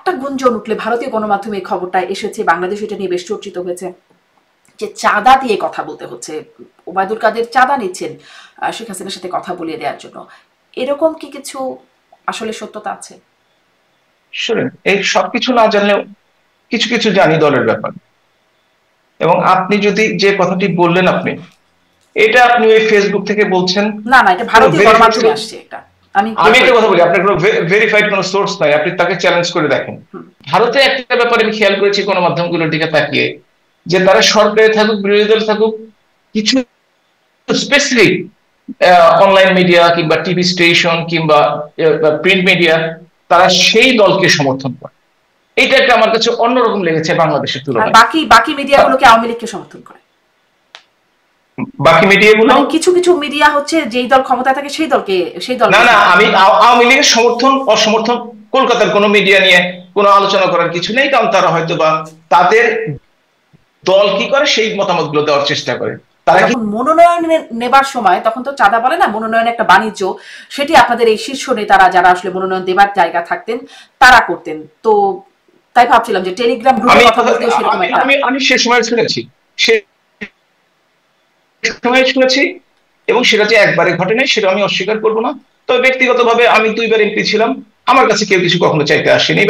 একটা গুঞ্জন উঠলে ভারতীয় গণমাধ্যমে এই খবরটা এসেছে, বাংলাদেশ এটা নিয়ে বেশ চর্চিত হয়েছে, যে চাঁদা দিয়ে কথা বলতে হচ্ছে, ওবায়দুল কাদের চাঁদা নিচ্ছেন শেখ হাসিনার সাথে কথা বলিয়ে দেওয়ার জন্য। এরকম কি কিছু আসলে সত্যতা আছে? শুনেন, এই সবকিছু না জানলেও কিছু কিছু জানি দলের ব্যাপার। এবং আপনি যদি যে কথাটি বললেন, এটা আপনি ওই ফেসবুক থেকে বলছেন, না না, এটা কোনো ভারতীয় ভেরিফাইড। গণমাধ্যমে আসছে, এটা আমি আমি বের একটা করে কথা দিতে বলি, পারি। আপনার কোনো ভেরিফাইড কোনো সোর্স নাই, আপনি তাকে চ্যালেঞ্জ করে দেখেন। হুম। ভারতে একটা ব্যাপারে আমি খেয়াল করেছি গণমাধ্যমগুলোর দিকে তাকিয়ে, যে তারা সরকারে থাকুক বিরোধী দল থাকুক, কিছু স্পেসিফিক অনলাইন মিডিয়া কিংবা টিভি স্টেশন কিংবা প্রিন্ট মিডিয়া, তারা সেই দলকে সমর্থন করে। এটা একটা আমার কাছে অন্যরকম লেগেছে বাংলাদেশের আর তুলনায়। বাকি বাকি মিডিয়াগুলোকে আওয়ামী লীগকে সমর্থন করে। বাকি মিডিয়াগুলো, মানে কিছু কিছু মিডিয়া হচ্ছে যেই দল ক্ষমতায় থাকে সেই দলকে, সেই না দলকে না, সমর্থন আমি করে। আওয়ামী লীগের সমর্থন অসমর্থন কলকাতার কোনো মিডিয়া নিয়ে কোনো আলোচনা করার কিছু নেই, কারণ তারা হয়তো বা তাদের দল কি করে সেই মতামত গুলো দেওয়ার চেষ্টা করে। তারা কি যখন মনোনয়ন নেবার সময় তখন তো চাঁদা বলে না, মনোনয়ন একটা বাণিজ্য, সেটি আপনাদের এই শীর্ষ নেতারা যারা আসলে মনোনয়ন দেবার জায়গা থাকতেন তারা করতেন। তো তাই ভাবছিলাম যে টেলিগ্রাম গ্রুপে আমি কথা বলতেও সেরকম আমি একটা। আমি আমি সে সময় শুনেছি, সে সময় শুনেছি, এবং সেটা যে একবারে ঘটে নাই সেটা আমি অস্বীকার করবো না। তবে ব্যক্তিগতভাবে আমি 2বার এমপি ছিলাম, আমার কাছে কেউ কিছু কখনো চাইতে আসেনি।